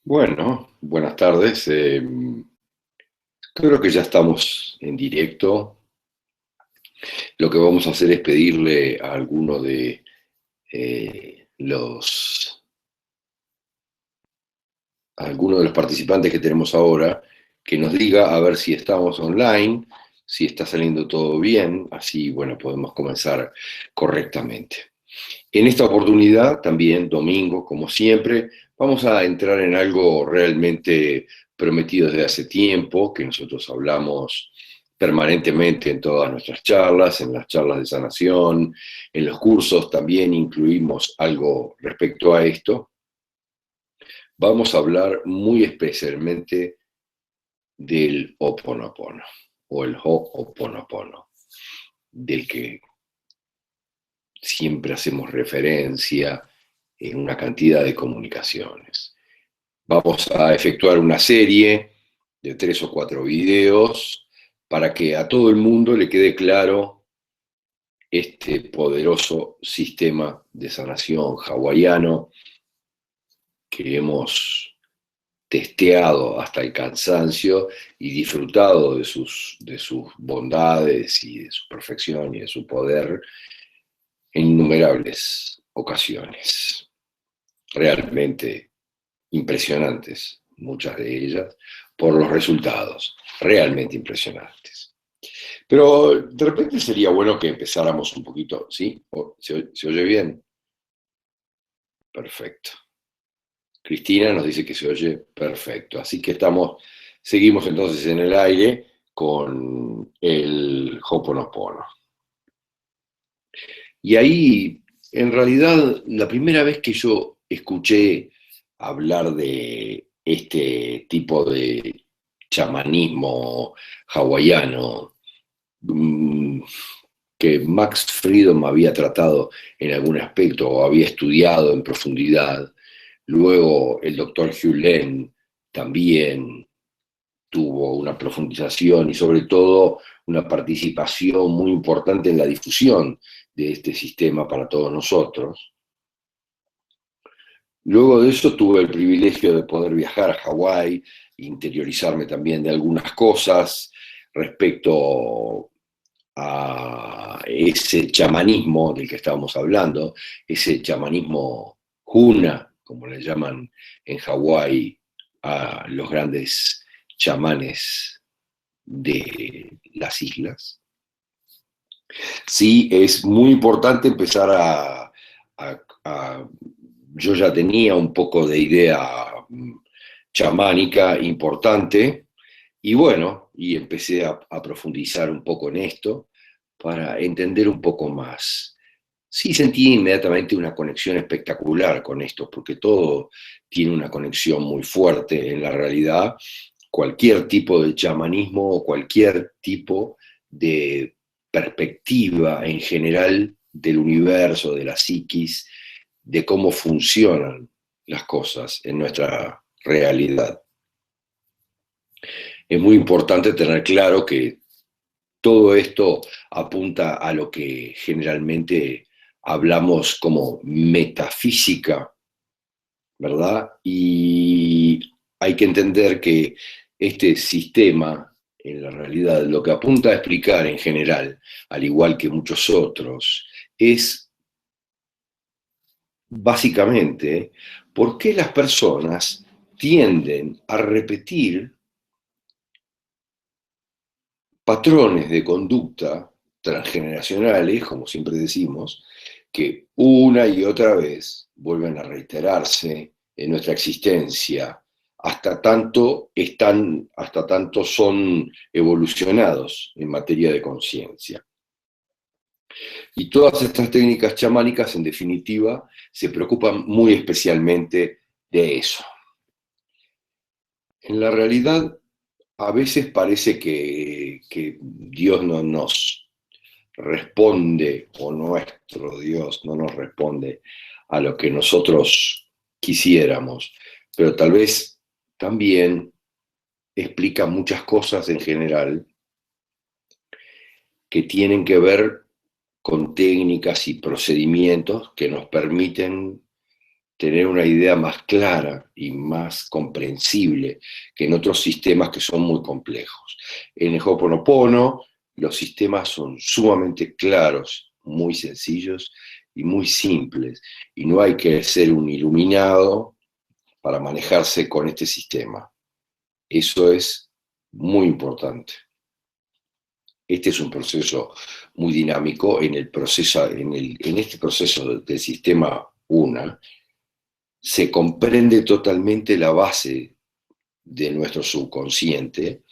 Bueno, buenas tardes. Creo que ya estamos en directo. Lo que vamos a hacer es pedirle a alguno de los participantes que tenemos ahora que nos diga a ver si estamos online, si está saliendo todo bien, así, bueno, podemos comenzar correctamente. En esta oportunidad, también domingo, como siempre, vamos a entrar en algo realmente prometido desde hace tiempo, que nosotros hablamos permanentemente en todas nuestras charlas, en las charlas de sanación, en los cursos también incluimos algo respecto a esto. Vamos a hablar muy especialmente del Ho'oponopono, o el Ho'oponopono, del que siempre hacemos referencia en una cantidad de comunicaciones. Vamos a efectuar una serie de 3 o 4 videos para que a todo el mundo le quede claro este poderoso sistema de sanación hawaiano que hemos testeado hasta el cansancio y disfrutado de sus bondades y de su perfección y de su poder en innumerables ocasiones. Realmente impresionantes, muchas de ellas, por los resultados, realmente impresionantes. Pero de repente sería bueno que empezáramos un poquito, ¿sí? ¿Se oye bien? Perfecto. Cristina nos dice que se oye perfecto, así que seguimos entonces en el aire con el Ho'oponopono. Y ahí, en realidad, la primera vez que yo escuché hablar de este tipo de chamanismo hawaiano, mm, que Max Friedman había tratado en algún aspecto o había estudiado en profundidad, luego el doctor Hugh Len también tuvo una profundización y sobre todo una participación muy importante en la difusión de este sistema para todos nosotros. Luego de eso tuve el privilegio de poder viajar a Hawái, interiorizarme también de algunas cosas respecto a ese chamanismo del que estábamos hablando, ese chamanismo Huna, como le llaman en Hawái a los grandes chamanes de las islas. Sí, es muy importante empezar yo ya tenía un poco de idea chamánica importante, y bueno, y empecé a profundizar un poco en esto para entender un poco más. Sí, sentí inmediatamente una conexión espectacular con esto, porque todo tiene una conexión muy fuerte en la realidad. Cualquier tipo de chamanismo o cualquier tipo de perspectiva en general del universo, de la psiquis, de cómo funcionan las cosas en nuestra realidad. Es muy importante tener claro que todo esto apunta a lo que generalmente hablamos como metafísica, ¿verdad? Y hay que entender que este sistema, en la realidad, lo que apunta a explicar en general, al igual que muchos otros, es básicamente por qué las personas tienden a repetir patrones de conducta transgeneracionales, como siempre decimos, que una y otra vez vuelven a reiterarse en nuestra existencia, hasta tanto son evolucionados en materia de conciencia. Y todas estas técnicas chamánicas, en definitiva, se preocupan muy especialmente de eso. En la realidad, a veces parece que Dios no nos responde, o nuestro Dios no nos responde a lo que nosotros quisiéramos, pero tal vez también explica muchas cosas en general que tienen que ver con técnicas y procedimientos que nos permiten tener una idea más clara y más comprensible que en otros sistemas que son muy complejos. En el Ho'oponopono los sistemas son sumamente claros, muy sencillos y muy simples, y no hay que ser un iluminado para manejarse con este sistema. Eso es muy importante. Este es un proceso muy dinámico. En este proceso del sistema UNA se comprende totalmente la base de nuestro subconsciente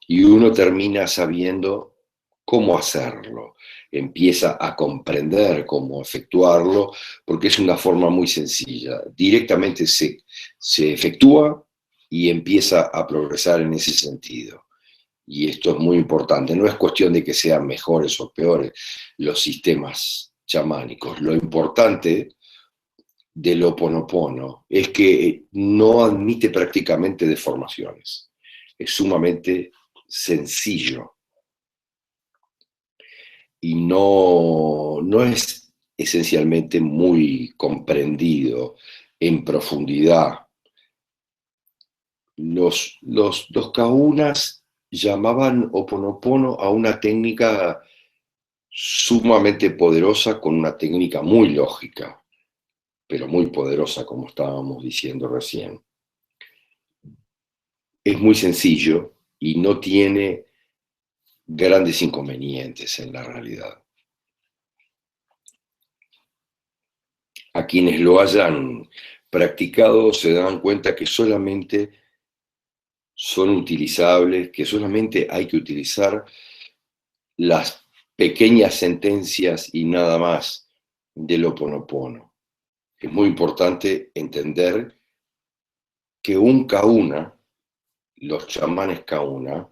y uno termina sabiendo cómo hacerlo. Empieza a comprender cómo efectuarlo porque es una forma muy sencilla. Directamente se efectúa y empieza a progresar en ese sentido. Y esto es muy importante. No es cuestión de que sean mejores o peores los sistemas chamánicos. Lo importante del Ho'oponopono es que no admite prácticamente deformaciones. Es sumamente sencillo y no es esencialmente muy comprendido en profundidad. Los Kahunas llamaban Ho'oponopono a una técnica sumamente poderosa con una técnica muy lógica, pero muy poderosa, como estábamos diciendo recién. Es muy sencillo y no tiene grandes inconvenientes en la realidad. A quienes lo hayan practicado se dan cuenta que solamente son utilizables, que solamente hay que utilizar las pequeñas sentencias y nada más del Ho'oponopono. Es muy importante entender que un Kahuna, los chamanes Kahuna,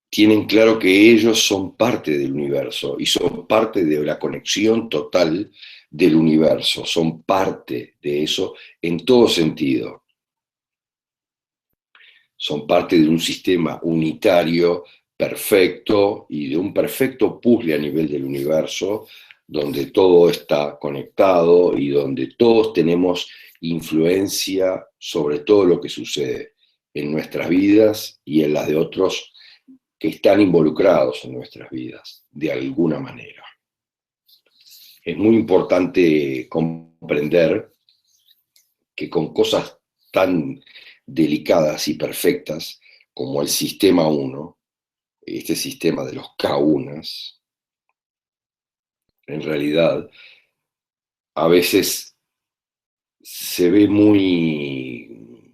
tienen claro que ellos son parte del universo y son parte de la conexión total del universo, son parte de eso en todo sentido. Son parte de un sistema unitario, perfecto, y de un perfecto puzzle a nivel del universo, donde todo está conectado y donde todos tenemos influencia sobre todo lo que sucede en nuestras vidas y en las de otros que están involucrados en nuestras vidas, de alguna manera. Es muy importante comprender que con cosas tan delicadas y perfectas como el sistema 1, este sistema de los Kahunas, en realidad a veces se ve muy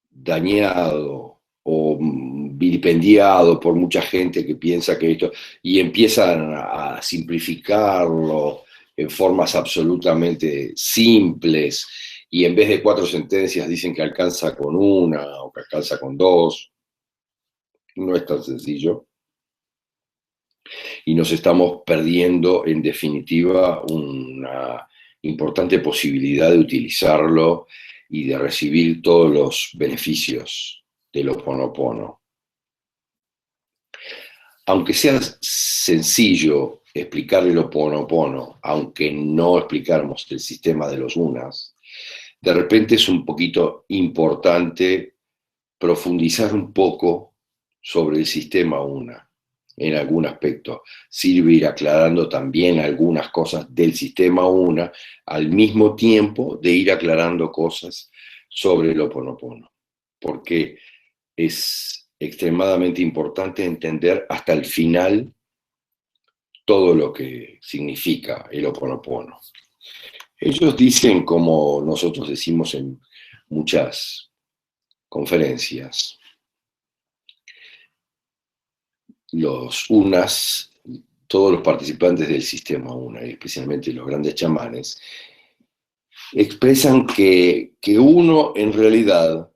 dañado o vilipendiado por mucha gente que piensa que esto, y empiezan a simplificarlo en formas absolutamente simples, y en vez de 4 sentencias dicen que alcanza con una o que alcanza con 2. No es tan sencillo. Y nos estamos perdiendo, en definitiva, una importante posibilidad de utilizarlo y de recibir todos los beneficios del Ho'oponopono. Aunque sea sencillo explicar el Ho'oponopono, aunque no explicáramos el sistema de los unas, de repente es un poquito importante profundizar un poco sobre el sistema una en algún aspecto. Sirve ir aclarando también algunas cosas del sistema una al mismo tiempo de ir aclarando cosas sobre el Ho'oponopono, porque es extremadamente importante entender hasta el final todo lo que significa el Ho'oponopono. Ellos dicen, como nosotros decimos en muchas conferencias, los unas, todos los participantes del sistema una, y especialmente los grandes chamanes, expresan que uno en realidad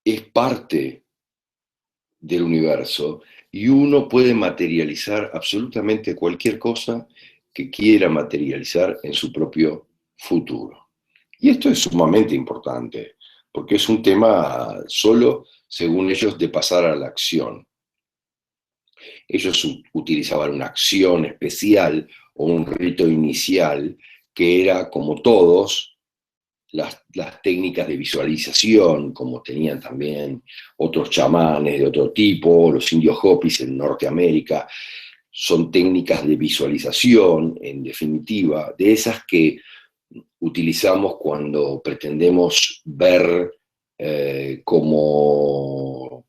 es parte del universo y uno puede materializar absolutamente cualquier cosa que quiera materializar en su propio futuro. Y esto es sumamente importante, porque es un tema solo, según ellos, de pasar a la acción. Ellos utilizaban una acción especial o un rito inicial que era, como todos, las técnicas de visualización, como tenían también otros chamanes de otro tipo, los indios Hopis en Norteamérica, son técnicas de visualización, en definitiva, de esas que utilizamos cuando pretendemos ver como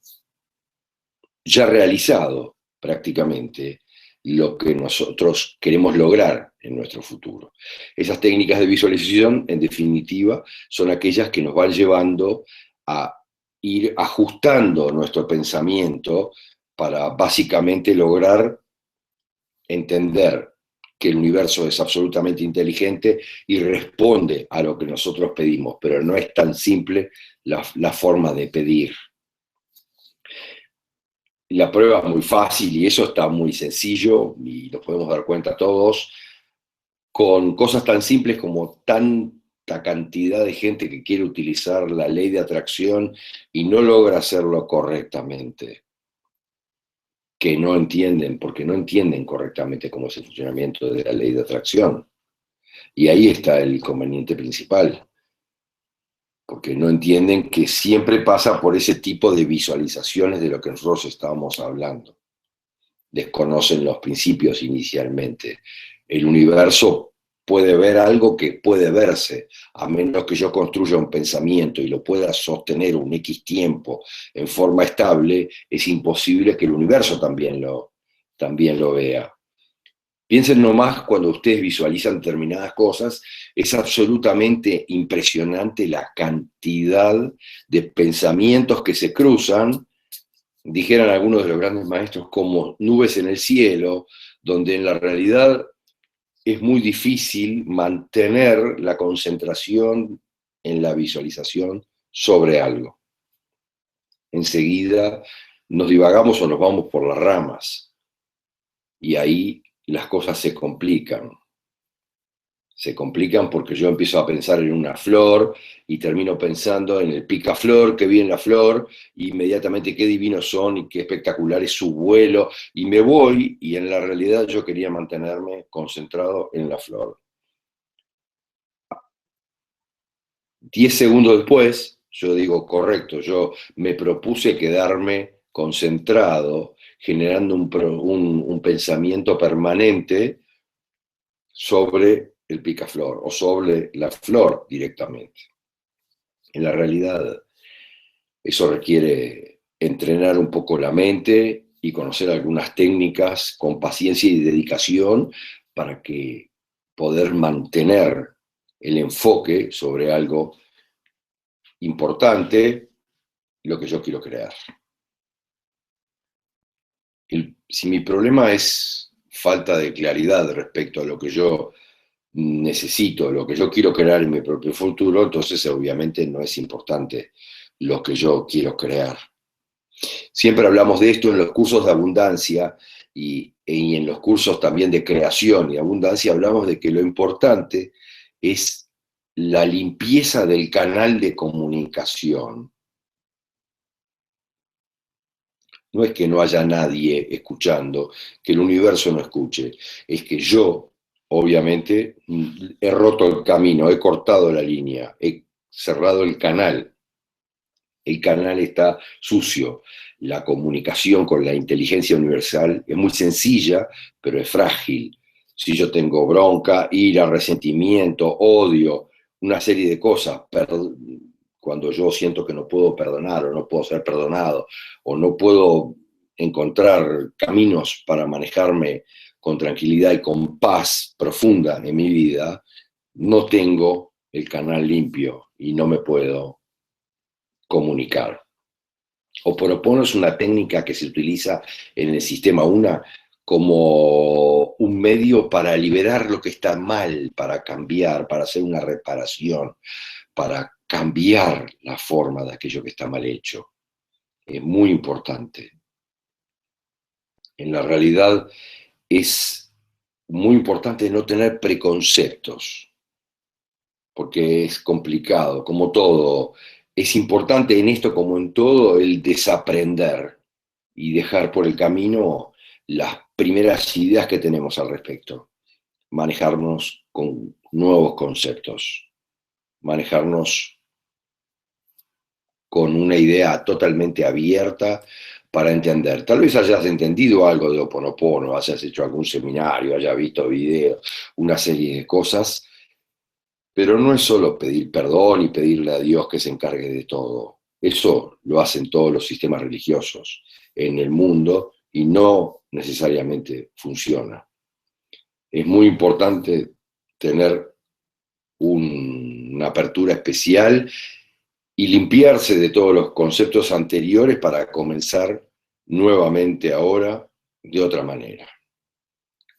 ya realizado prácticamente lo que nosotros queremos lograr en nuestro futuro. Esas técnicas de visualización, en definitiva, son aquellas que nos van llevando a ir ajustando nuestro pensamiento para básicamente lograr entender que el universo es absolutamente inteligente y responde a lo que nosotros pedimos, pero no es tan simple la forma de pedir. La prueba es muy fácil y eso está muy sencillo y nos podemos dar cuenta todos con cosas tan simples como tanta cantidad de gente que quiere utilizar la ley de atracción y no logra hacerlo correctamente, que no entienden, porque no entienden correctamente cómo es el funcionamiento de la ley de atracción. Y ahí está el inconveniente principal, porque no entienden que siempre pasa por ese tipo de visualizaciones de lo que nosotros estábamos hablando. Desconocen los principios inicialmente. El universo puede ver algo que puede verse, a menos que yo construya un pensamiento y lo pueda sostener un X tiempo en forma estable, es imposible que el universo también lo vea. Piensen nomás cuando ustedes visualizan determinadas cosas, es absolutamente impresionante la cantidad de pensamientos que se cruzan, dijeran algunos de los grandes maestros, como nubes en el cielo, donde en la realidad es muy difícil mantener la concentración en la visualización sobre algo. Enseguida nos divagamos o nos vamos por las ramas, y ahí las cosas se complican. Se complican porque yo empiezo a pensar en una flor y termino pensando en el picaflor que vi en la flor, e inmediatamente qué divinos son y qué espectacular es su vuelo, y me voy, y en la realidad yo quería mantenerme concentrado en la flor. 10 segundos después, yo digo, correcto, yo me propuse quedarme concentrado, generando un pensamiento permanente sobre el picaflor o sobre la flor directamente. En la realidad, eso requiere entrenar un poco la mente y conocer algunas técnicas con paciencia y dedicación para que poder mantener el enfoque sobre algo importante, lo que yo quiero crear. Si mi problema es falta de claridad respecto a lo que yo necesito, lo que yo quiero crear en mi propio futuro, entonces obviamente no es importante lo que yo quiero crear. Siempre hablamos de esto en los cursos de abundancia y en los cursos también de creación y abundancia, hablamos de que lo importante es la limpieza del canal de comunicación. No es que no haya nadie escuchando, que el universo no escuche, es que yo, obviamente, he roto el camino, he cortado la línea, he cerrado el canal está sucio. La comunicación con la inteligencia universal es muy sencilla, pero es frágil. Si yo tengo bronca, ira, resentimiento, odio, una serie de cosas, cuando yo siento que no puedo perdonar o no puedo ser perdonado o no puedo encontrar caminos para manejarme con tranquilidad y con paz profunda en mi vida, no tengo el canal limpio y no me puedo comunicar. Ho'oponopono es una técnica que se utiliza en el sistema UNA como un medio para liberar lo que está mal, para cambiar, para hacer una reparación, para cambiar la forma de aquello que está mal hecho. Es muy importante. En la realidad es muy importante no tener preconceptos, porque es complicado, como todo. Es importante en esto, como en todo, el desaprender y dejar por el camino las primeras ideas que tenemos al respecto. Manejarnos con nuevos conceptos, manejarnos con una idea totalmente abierta para entender. Tal vez hayas entendido algo de Ho Oponopono, hayas hecho algún seminario, hayas visto videos, una serie de cosas, pero no es solo pedir perdón y pedirle a Dios que se encargue de todo. Eso lo hacen todos los sistemas religiosos en el mundo y no necesariamente funciona. Es muy importante tener una apertura especial y limpiarse de todos los conceptos anteriores para comenzar nuevamente ahora de otra manera,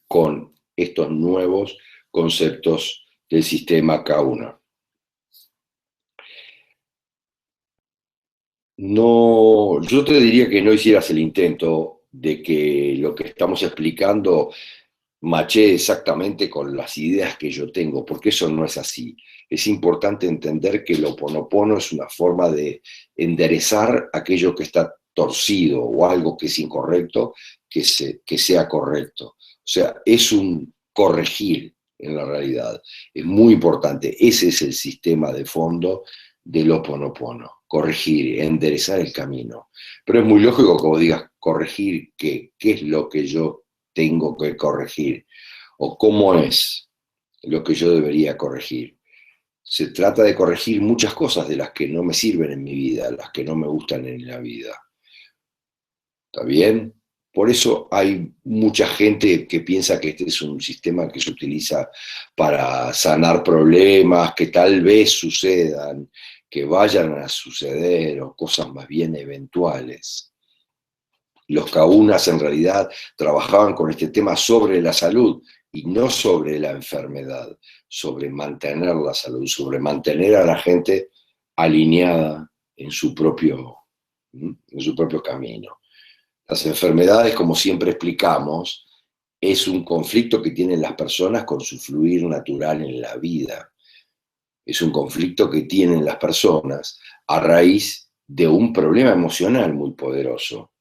con estos nuevos conceptos del sistema K1. No, yo te diría que no hicieras el intento de que lo que estamos explicando machee exactamente con las ideas que yo tengo, porque eso no es así. Es importante entender que el Ho Oponopono es una forma de enderezar aquello que está torcido o algo que es incorrecto, que sea correcto. O sea, es un corregir en la realidad. Es muy importante. Ese es el sistema de fondo del Ho Oponopono. Corregir, enderezar el camino. Pero es muy lógico que vos digas, corregir qué es lo que yo tengo que corregir o cómo es lo que yo debería corregir. Se trata de corregir muchas cosas de las que no me sirven en mi vida, las que no me gustan en la vida. ¿Está bien? Por eso hay mucha gente que piensa que este es un sistema que se utiliza para sanar problemas que tal vez sucedan, que vayan a suceder o cosas más bien eventuales. Los caunas en realidad trabajaban con este tema sobre la salud y no sobre la enfermedad, sobre mantener la salud, sobre mantener a la gente alineada en su propio camino. Las enfermedades, como siempre explicamos, es un conflicto que tienen las personas con su fluir natural en la vida. Es un conflicto que tienen las personas a raíz de un problema emocional muy poderoso,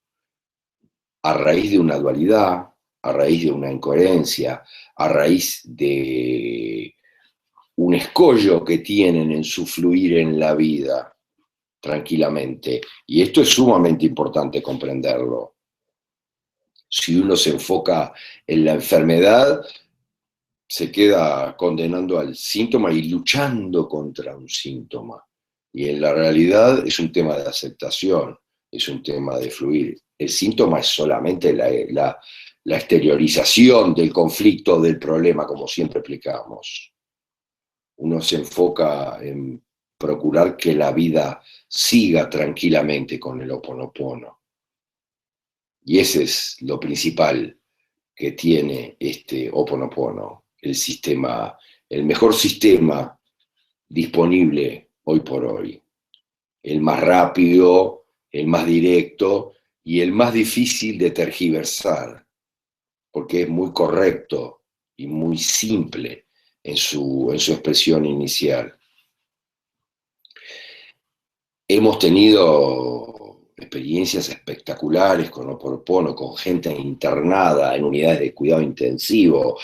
a raíz de una dualidad, a raíz de una incoherencia, a raíz de un escollo que tienen en su fluir en la vida tranquilamente. Y esto es sumamente importante comprenderlo. Si uno se enfoca en la enfermedad, se queda condenando al síntoma y luchando contra un síntoma. Y en la realidad es un tema de aceptación, es un tema de fluir. El síntoma es solamente la exteriorización del conflicto, del problema, como siempre explicamos. Uno se enfoca en procurar que la vida siga tranquilamente con el Ho Oponopono. Y ese es lo principal que tiene este Ho Oponopono, el sistema, el mejor sistema disponible hoy por hoy. El más rápido, el más directo y el más difícil de tergiversar, porque es muy correcto y muy simple en su expresión inicial. Hemos tenido experiencias espectaculares con Ho Oponopono, con gente internada en unidades de cuidado intensivo,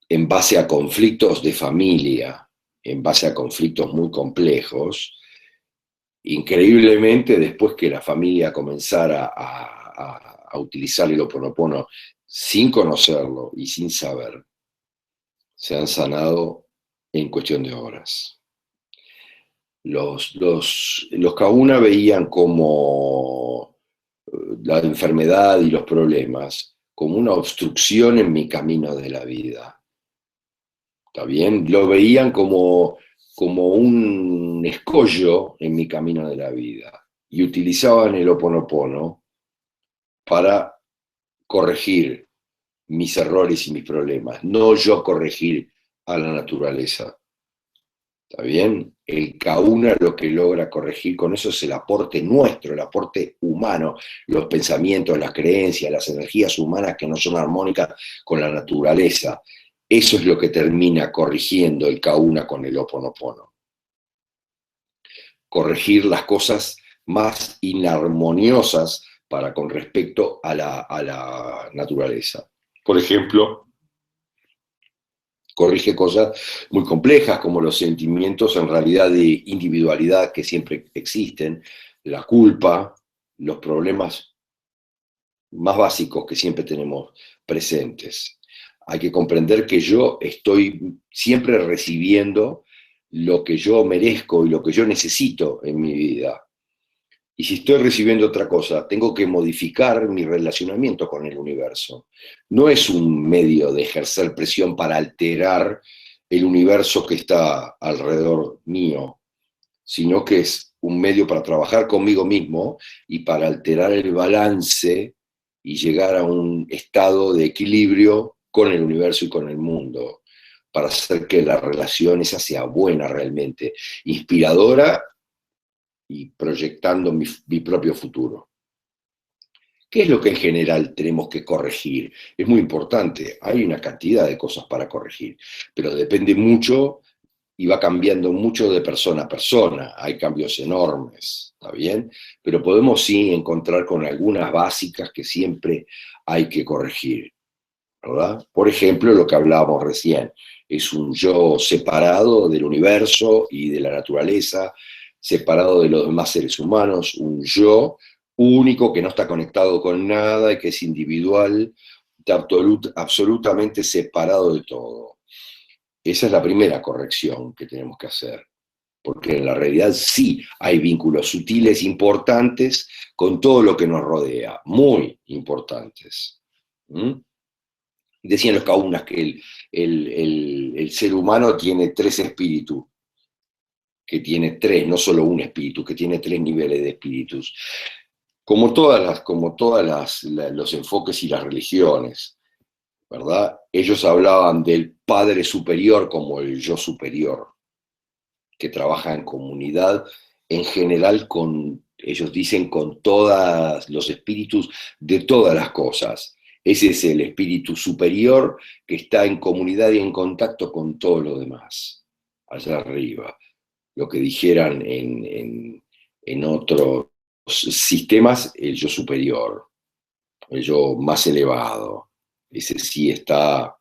en base a conflictos de familia, en base a conflictos muy complejos. Increíblemente, después que la familia comenzara a utilizar el Ho Oponopono sin conocerlo y sin saber, se han sanado en cuestión de horas. Los Kahuna veían como la enfermedad y los problemas como una obstrucción en mi camino de la vida. ¿Está bien? Lo veían como un escollo en mi camino de la vida. Y utilizaban el Ho Oponopono para corregir mis errores y mis problemas, no yo corregir a la naturaleza. ¿Está bien? El Kahuna lo que logra corregir con eso es el aporte nuestro, el aporte humano, los pensamientos, las creencias, las energías humanas que no son armónicas con la naturaleza. Eso es lo que termina corrigiendo el Kahuna con el Ho Oponopono. Corregir las cosas más inarmoniosas para con respecto a la naturaleza. Por ejemplo, corrige cosas muy complejas como los sentimientos en realidad de individualidad que siempre existen, la culpa, los problemas más básicos que siempre tenemos presentes. Hay que comprender que yo estoy siempre recibiendo lo que yo merezco y lo que yo necesito en mi vida. Y si estoy recibiendo otra cosa, tengo que modificar mi relacionamiento con el universo. No es un medio de ejercer presión para alterar el universo que está alrededor mío, sino que es un medio para trabajar conmigo mismo y para alterar el balance y llegar a un estado de equilibrio con el universo y con el mundo, para hacer que la relación esa sea buena realmente, inspiradora y proyectando mi propio futuro. ¿Qué es lo que en general tenemos que corregir? Es muy importante, hay una cantidad de cosas para corregir, pero depende mucho y va cambiando mucho de persona a persona, hay cambios enormes, ¿está bien? Pero podemos sí encontrar con algunas básicas que siempre hay que corregir, ¿verdad? Por ejemplo, lo que hablábamos recién, es un yo separado del universo y de la naturaleza, separado de los demás seres humanos, un yo único que no está conectado con nada y que es individual, absolutamente separado de todo. Esa es la primera corrección que tenemos que hacer, porque en la realidad sí hay vínculos sutiles importantes con todo lo que nos rodea, muy importantes. ¿Mm? Decían los kaunas que el ser humano tiene tres espíritus, que tiene tres, no solo un espíritu, que tiene tres niveles de espíritus. Como todas los enfoques y las religiones, ¿verdad? Ellos hablaban del Padre Superior como el yo superior, que trabaja en comunidad, en general ellos dicen, con todos los espíritus de todas las cosas. Ese es el espíritu superior que está en comunidad y en contacto con todo lo demás, allá arriba. Lo que dijeran en otros sistemas, el yo superior, el yo más elevado. Ese sí está,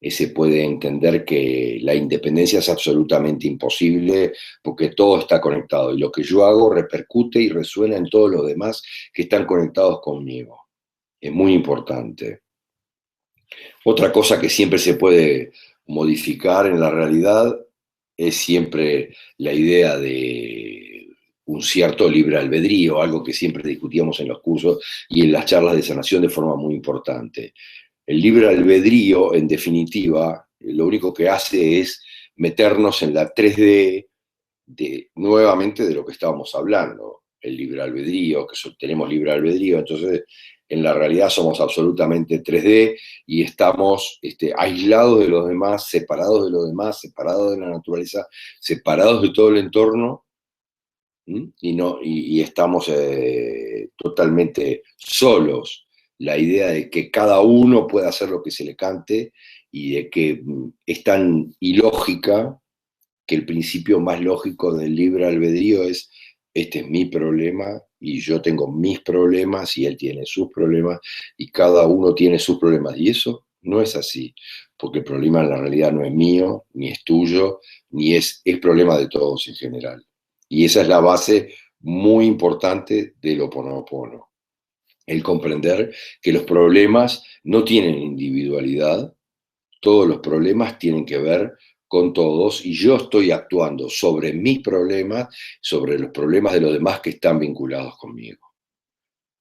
ese puede entender que la independencia es absolutamente imposible porque todo está conectado y lo que yo hago repercute y resuena en todos los demás que están conectados conmigo. Es muy importante. Otra cosa que siempre se puede modificar en la realidad es siempre la idea de un cierto libre albedrío, algo que siempre discutíamos en los cursos y en las charlas de sanación de forma muy importante. El libre albedrío, en definitiva, lo único que hace es meternos en la 3D nuevamente de lo que estábamos hablando, el libre albedrío, que tenemos libre albedrío, entonces en la realidad somos absolutamente 3D y estamos aislados de los demás, separados de los demás, separados de la naturaleza, separados de todo el entorno, y estamos totalmente solos. La idea de que cada uno pueda hacer lo que se le cante y de que es tan ilógica que el principio más lógico del libre albedrío es, este es mi problema y yo tengo mis problemas y él tiene sus problemas y cada uno tiene sus problemas. Y eso no es así, porque el problema en la realidad no es mío, ni es tuyo, ni es problema de todos en general. Y esa es la base muy importante del Ho'oponopono. El comprender que los problemas no tienen individualidad, todos los problemas tienen que ver con todos y yo estoy actuando sobre mis problemas, sobre los problemas de los demás que están vinculados conmigo,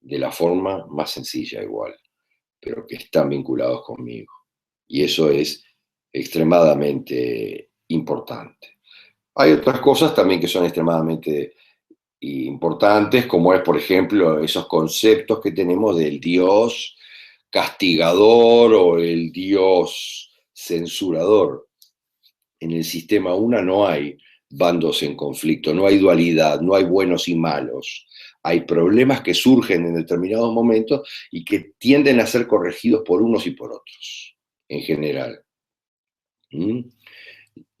de la forma más sencilla igual, pero que están vinculados conmigo. Y eso es extremadamente importante. Hay otras cosas también que son extremadamente importantes, como es, por ejemplo, esos conceptos que tenemos del Dios castigador o el Dios censurador. En el sistema una no hay bandos en conflicto, no hay dualidad, no hay buenos y malos. Hay problemas que surgen en determinados momentos y que tienden a ser corregidos por unos y por otros, en general. ¿Mm?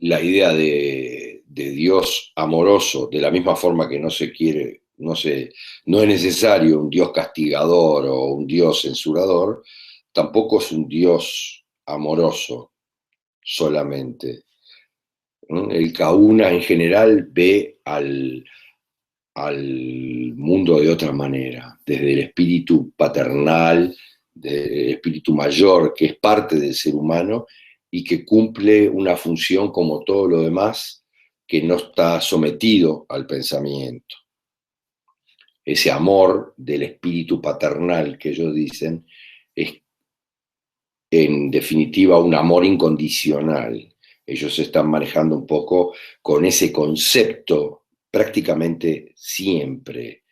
La idea de Dios amoroso, de la misma forma que no se quiere, no es necesario un Dios castigador o un Dios censurador, tampoco es un Dios amoroso. solamente. El Kauna en general ve al mundo de otra manera, desde el espíritu paternal, del espíritu mayor, que es parte del ser humano y que cumple una función como todo lo demás, que no está sometido al pensamiento. Ese amor del espíritu paternal que ellos dicen es en definitiva un amor incondicional. Ellos se están manejando un poco con ese concepto prácticamente siempre.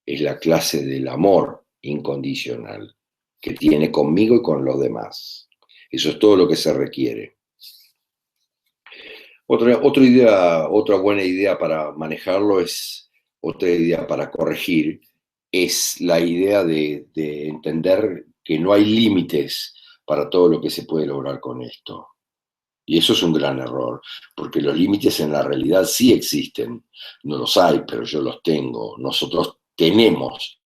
Es la clase del amor incondicional que tiene conmigo y con los demás. Eso es todo lo que se requiere. Otra buena idea para manejarlo es, otra idea para corregir, es la idea de entender que no hay límites para todo lo que se puede lograr con esto. Y eso es un gran error, porque los límites en la realidad sí existen. No los hay, pero yo los tengo. Nosotros tenemos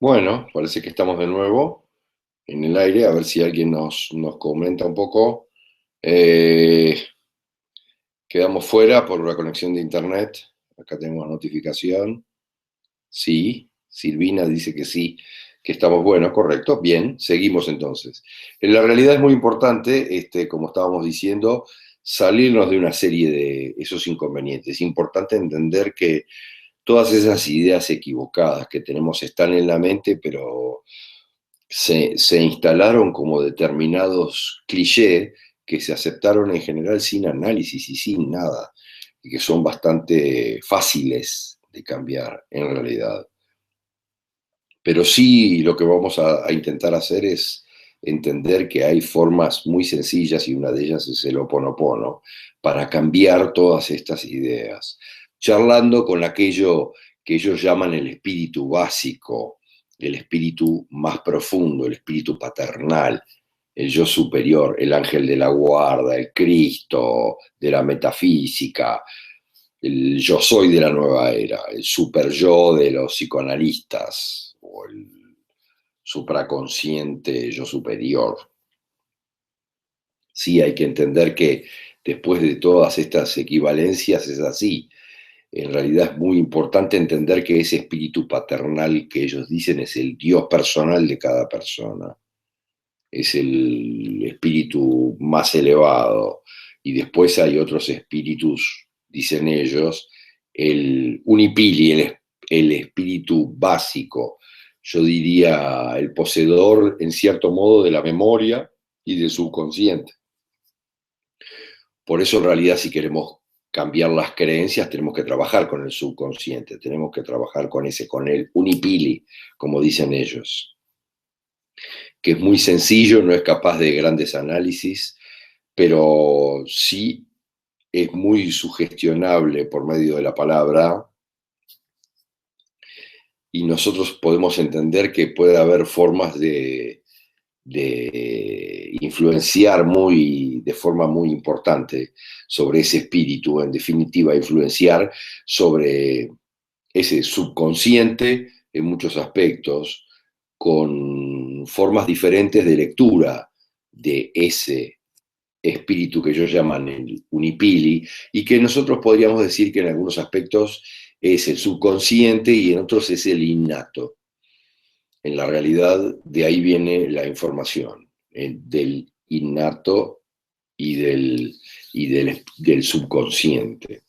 Bueno, parece que estamos de nuevo en el aire, a ver si alguien nos comenta un poco. Eh, Quedamos fuera por la conexión de internet. Acá tenemos notificación. Sí, Silvina dice que sí, que estamos buenos, correcto. Bien, seguimos entonces. En la realidad es muy importante, como estábamos diciendo, salirnos de una serie de esos inconvenientes. Es importante entender que todas esas ideas equivocadas que tenemos están en la mente, pero se instalaron como determinados clichés que se aceptaron en general sin análisis y sin nada, y que son bastante fáciles de cambiar en realidad. Pero sí lo que vamos a intentar hacer es entender que hay formas muy sencillas, y una de ellas es el Ho'oponopono, para cambiar todas estas ideas. Charlando con aquello que ellos llaman el espíritu básico, el espíritu más profundo, el espíritu paternal, el yo superior, el ángel de la guarda, el Cristo de la metafísica, el yo soy de la nueva era, el super yo de los psicoanalistas o el supraconsciente yo superior. Sí, hay que entender que después de todas estas equivalencias es así. En realidad es muy importante entender que ese espíritu paternal que ellos dicen es el Dios personal de cada persona. Es el espíritu más elevado. Y después hay otros espíritus, dicen ellos, el unipili, el espíritu básico, yo diría el poseedor en cierto modo de la memoria y del subconsciente. Por eso en realidad si queremos cambiar las creencias tenemos que trabajar con el subconsciente, tenemos que trabajar con el unipili, como dicen ellos, que es muy sencillo, no es capaz de grandes análisis, pero sí es muy sugestionable por medio de la palabra, y nosotros podemos entender que puede haber formas de influenciar de forma muy importante sobre ese espíritu, en definitiva, influenciar sobre ese subconsciente en muchos aspectos, con formas diferentes de lectura de ese espíritu que ellos llaman el unipili, y que nosotros podríamos decir que en algunos aspectos es el subconsciente y en otros es el innato. En la realidad, de ahí viene la información, del innato y del subconsciente,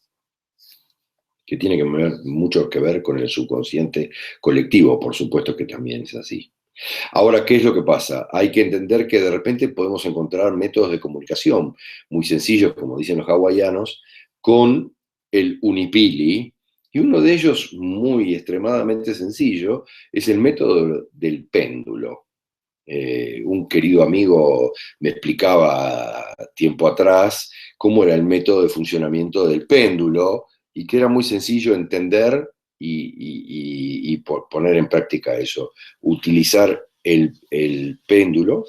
que tiene mucho que ver con el subconsciente colectivo, por supuesto que también es así. Ahora, ¿qué es lo que pasa? Hay que entender que de repente podemos encontrar métodos de comunicación muy sencillos, como dicen los hawaianos, con el unipili, y uno de ellos muy extremadamente sencillo es el método del péndulo. Un querido amigo me explicaba tiempo atrás cómo era el método de funcionamiento del péndulo y que era muy sencillo entender y poner en práctica eso. Utilizar el péndulo,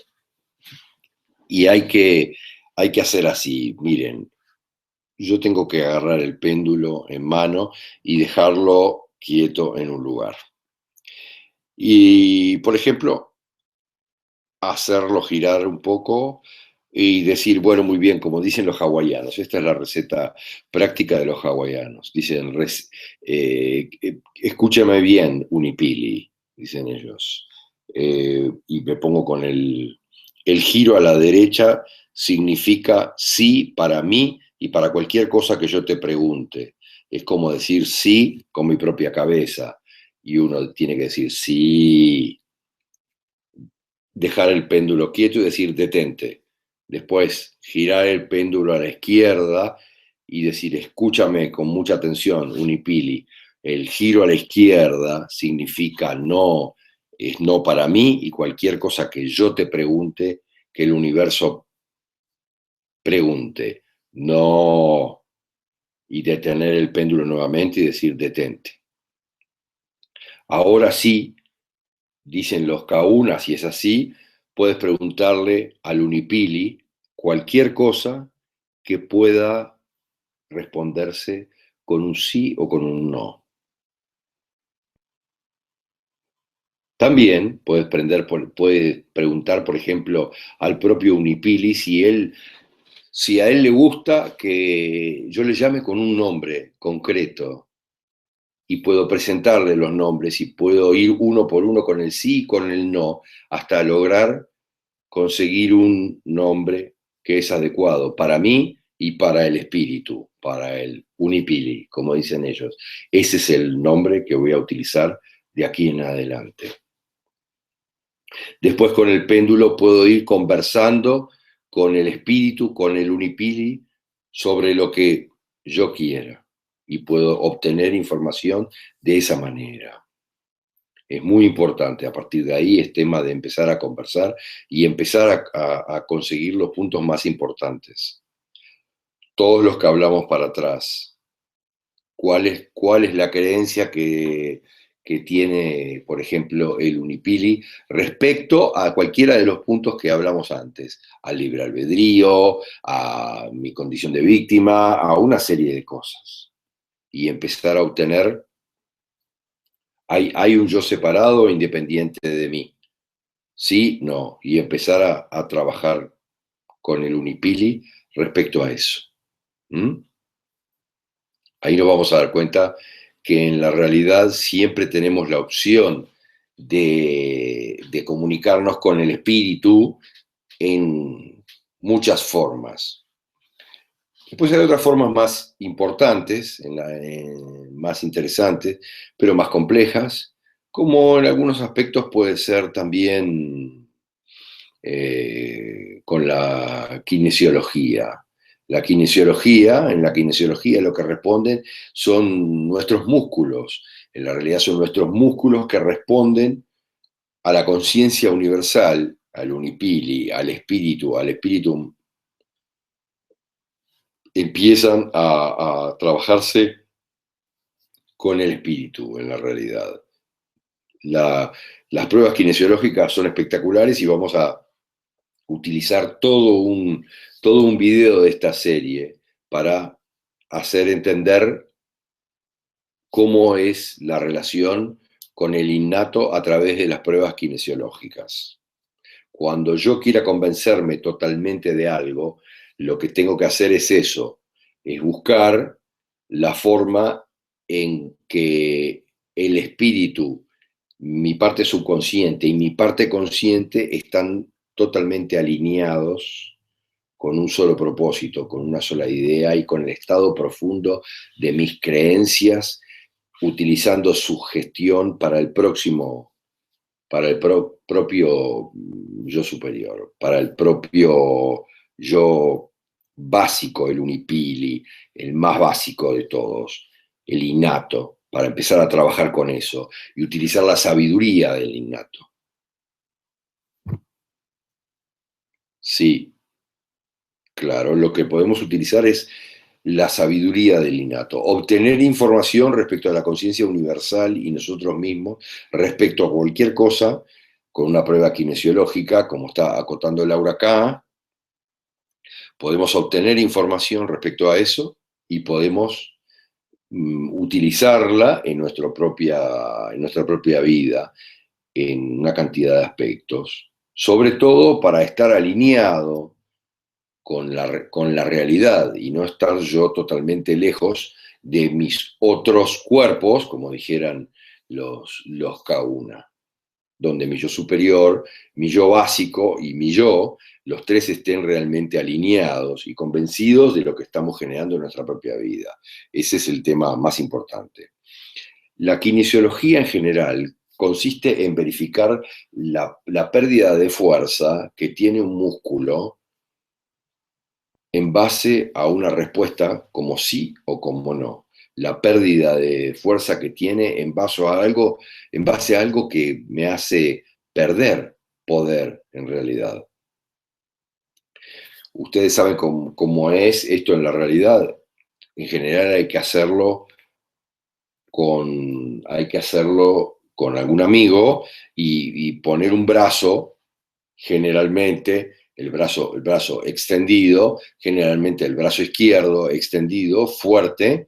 y hay que hacer así. Miren, yo tengo que agarrar el péndulo en mano y dejarlo quieto en un lugar. Y, por ejemplo, hacerlo girar un poco y decir, bueno, muy bien, como dicen los hawaianos, esta es la receta práctica de los hawaianos. Dicen, escúchame bien, unipili, dicen ellos. Y me pongo con el giro a la derecha, significa sí para mí y para cualquier cosa que yo te pregunte. Es como decir sí con mi propia cabeza. Y uno tiene que decir sí, dejar el péndulo quieto y decir detente. Después girar el péndulo a la izquierda y decir escúchame con mucha atención, unipili. El giro a la izquierda significa no, es no para mí, y cualquier cosa que yo te pregunte, que el universo pregunte. No, y detener el péndulo nuevamente y decir detente. Ahora sí, dicen los kaunas, si es así, puedes preguntarle al unipili cualquier cosa que pueda responderse con un sí o con un no. También puedes preguntar, por ejemplo, al propio Unipili si a él le gusta que yo le llame con un nombre concreto y puedo presentarle los nombres y puedo ir uno por uno con el sí y con el no hasta lograr conseguir un nombre que es adecuado para mí y para el espíritu, para el Unipili, como dicen ellos. Ese es el nombre que voy a utilizar de aquí en adelante. Después con el péndulo puedo ir conversando con el espíritu, con el Unipili, sobre lo que yo quiera y puedo obtener información de esa manera. Es muy importante, a partir de ahí es tema de empezar a conversar y empezar a conseguir los puntos más importantes. Todos los que hablamos para atrás. ¿Cuál es la creencia que tiene, por ejemplo, el Unipili respecto a cualquiera de los puntos que hablamos antes? Al libre albedrío, a mi condición de víctima, a una serie de cosas. Y empezar a obtener, hay un yo separado e independiente de mí. Sí, no, y empezar a trabajar con el Unipili respecto a eso. ¿Mm? Ahí nos vamos a dar cuenta que en la realidad siempre tenemos la opción de comunicarnos con el espíritu en muchas formas. Después hay otras formas más importantes, más interesantes, pero más complejas, como en algunos aspectos puede ser también con la kinesiología. En la kinesiología lo que responden son nuestros músculos. En la realidad son nuestros músculos que responden a la conciencia universal, al Unipili, al espíritu, empiezan a trabajarse con el espíritu en la realidad. Las pruebas kinesiológicas son espectaculares y vamos a utilizar todo un video de esta serie para hacer entender cómo es la relación con el innato a través de las pruebas kinesiológicas. Cuando yo quiera convencerme totalmente de algo, lo que tengo que hacer es eso, es buscar la forma en que el espíritu, mi parte subconsciente y mi parte consciente están totalmente alineados con un solo propósito, con una sola idea y con el estado profundo de mis creencias, utilizando sugestión para el próximo, para el propio yo superior, para el propio yo básico, el Unipili, el más básico de todos, el innato, para empezar a trabajar con eso y utilizar la sabiduría del innato. Sí, claro, lo que podemos utilizar es la sabiduría del innato, obtener información respecto a la conciencia universal y nosotros mismos, respecto a cualquier cosa, con una prueba kinesiológica, como está acotando Laura acá, podemos obtener información respecto a eso y podemos utilizarla en nuestra propia vida, en una cantidad de aspectos, sobre todo para estar alineado con la realidad y no estar yo totalmente lejos de mis otros cuerpos, como dijeran los Kauna, donde mi yo superior, mi yo básico y mi yo, los tres estén realmente alineados y convencidos de lo que estamos generando en nuestra propia vida. Ese es el tema más importante. La kinesiología en general consiste en verificar la pérdida de fuerza que tiene un músculo en base a una respuesta como sí o como no. La pérdida de fuerza que tiene en base a algo que me hace perder poder en realidad. Ustedes saben cómo es esto en la realidad. En general hay que hacerlo con algún amigo y poner un brazo, generalmente el brazo extendido, generalmente el brazo izquierdo extendido, fuerte,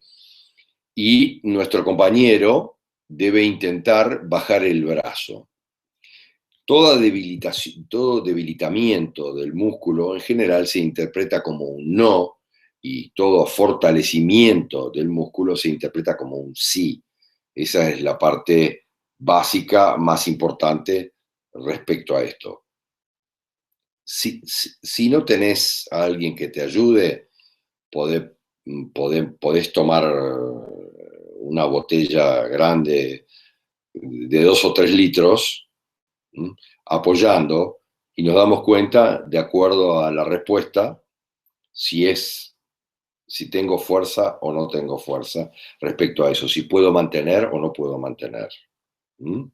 y nuestro compañero debe intentar bajar el brazo. Todo debilitamiento del músculo en general se interpreta como un no, y todo fortalecimiento del músculo se interpreta como un sí. Esa es la parte básica más importante respecto a esto. Si no tenés a alguien que te ayude, podés tomar una botella grande de 2 o 3 litros, ¿m? Apoyando, y nos damos cuenta, de acuerdo a la respuesta, si tengo fuerza o no tengo fuerza respecto a eso, si puedo mantener o no puedo mantener. ¿M?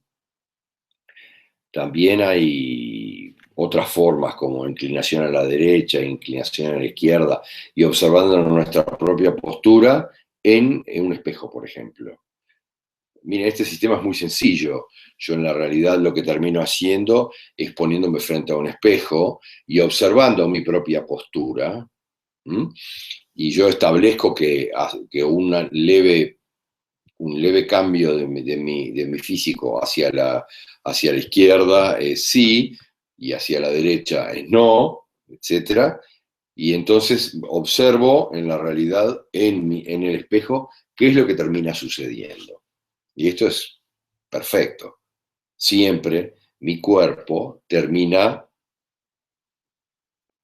También hay otras formas como inclinación a la derecha, inclinación a la izquierda, y observando nuestra propia postura en un espejo, por ejemplo. Miren, este sistema es muy sencillo. Yo en la realidad lo que termino haciendo es poniéndome frente a un espejo y observando mi propia postura. ¿M? Y yo establezco que un leve cambio de mi físico hacia la izquierda es sí, y hacia la derecha es no, etc. Y entonces observo en la realidad, en el espejo, qué es lo que termina sucediendo. Y esto es perfecto. Siempre mi cuerpo termina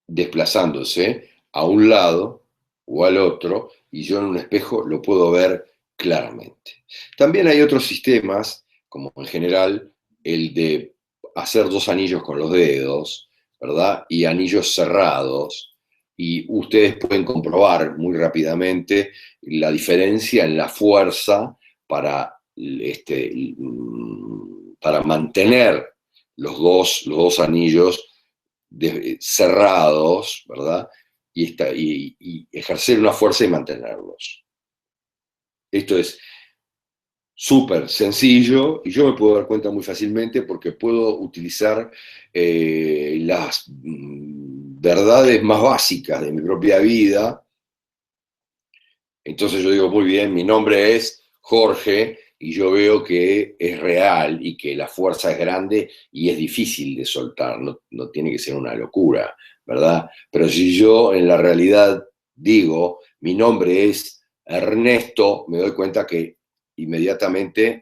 desplazándose a un lado o al otro, y yo en un espejo lo puedo ver claramente. También hay otros sistemas, como en general el de hacer 2 anillos con los dedos, ¿verdad? Y anillos cerrados, y ustedes pueden comprobar muy rápidamente la diferencia en la fuerza para mantener los dos anillos cerrados, ¿verdad? Y ejercer una fuerza y mantenerlos. Esto es súper sencillo, y yo me puedo dar cuenta muy fácilmente porque puedo utilizar las verdades más básicas de mi propia vida. Entonces yo digo, muy bien, mi nombre es Jorge, y yo veo que es real y que la fuerza es grande y es difícil de soltar, no tiene que ser una locura, ¿verdad? Pero si yo en la realidad digo, mi nombre es Ernesto, me doy cuenta que inmediatamente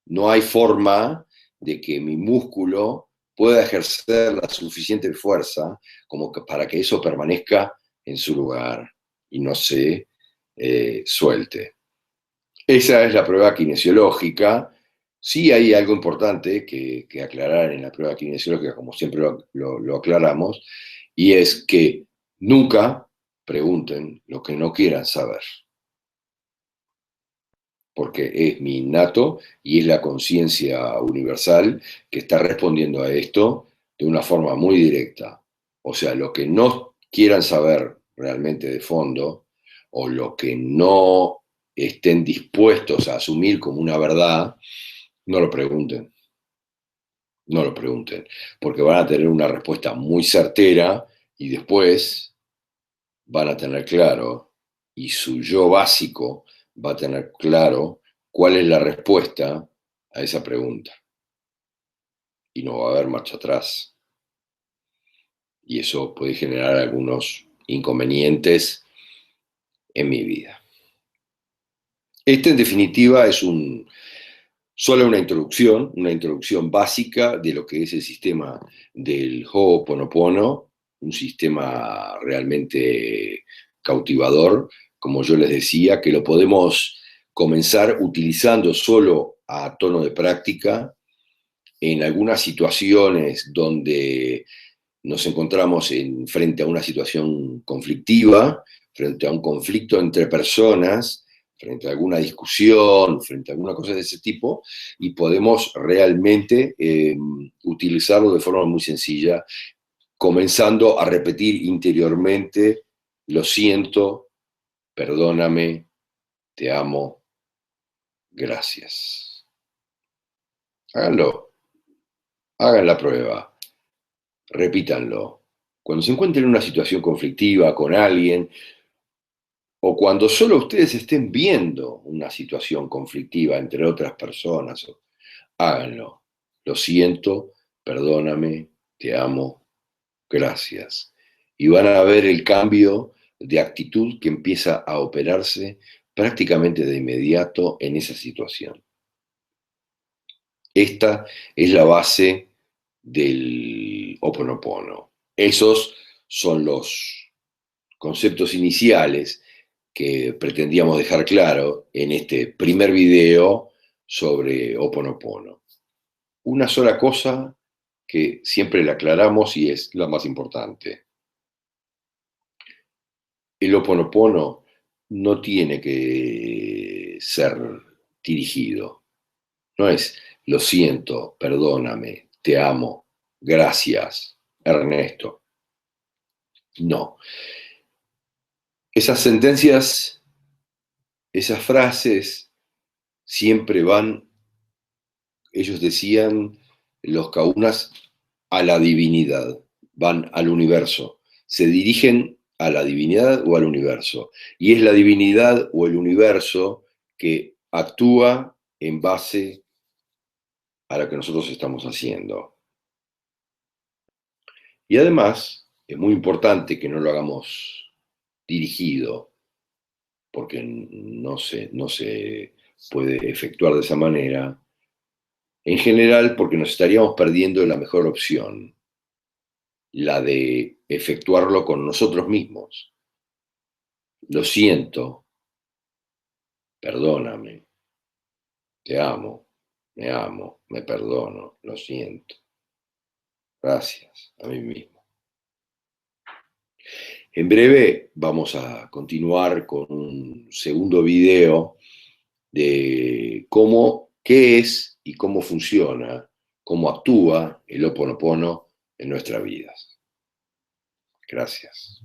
no hay forma de que mi músculo pueda ejercer la suficiente fuerza como para que eso permanezca en su lugar y no se suelte. Esa es la prueba kinesiológica. Sí hay algo importante que aclarar en la prueba kinesiológica, como siempre lo aclaramos, y es que nunca pregunten lo que no quieran saber, porque es mi innato y es la conciencia universal que está respondiendo a esto de una forma muy directa. O sea, lo que no quieran saber realmente de fondo, o lo que no estén dispuestos a asumir como una verdad, no lo pregunten. No lo pregunten, porque van a tener una respuesta muy certera, y después van a tener claro, y su yo básico va a tener claro cuál es la respuesta a esa pregunta. Y no va a haber marcha atrás. Y eso puede generar algunos inconvenientes en mi vida. Este, en definitiva, es solo una introducción básica de lo que es el sistema del Ho'oponopono, un sistema realmente cautivador, como yo les decía, que lo podemos comenzar utilizando solo a tono de práctica en algunas situaciones donde nos encontramos frente a una situación conflictiva, frente a un conflicto entre personas, frente a alguna discusión, frente a alguna cosa de ese tipo, y podemos realmente utilizarlo de forma muy sencilla, comenzando a repetir interiormente: lo siento, perdóname, te amo, gracias. Háganlo, hagan la prueba, repítanlo. Cuando se encuentren en una situación conflictiva con alguien, o cuando solo ustedes estén viendo una situación conflictiva entre otras personas, háganlo. Lo siento, perdóname, te amo, gracias. Y van a ver el cambio de actitud que empieza a operarse prácticamente de inmediato en esa situación. Esta es la base del Ho Oponopono. Esos son los conceptos iniciales que pretendíamos dejar claro en este primer video sobre Ho Oponopono. Una sola cosa que siempre la aclaramos y es la más importante. El Ho Oponopono no tiene que ser dirigido. No es lo siento, perdóname, te amo, gracias, Ernesto. No. Esas sentencias, esas frases siempre van, ellos decían, los kaunas, a la divinidad, van al universo, se dirigen a la divinidad o al universo. Y es la divinidad o el universo que actúa en base a lo que nosotros estamos haciendo. Y además, es muy importante que no lo hagamos dirigido, porque no se puede efectuar de esa manera. En general, porque nos estaríamos perdiendo la mejor opción, la de efectuarlo con nosotros mismos. Lo siento, perdóname, te amo, me perdono, lo siento. Gracias a mí mismo. En breve vamos a continuar con un segundo video de qué es y cómo funciona, cómo actúa el Ho Oponopono en nuestras vidas. Gracias.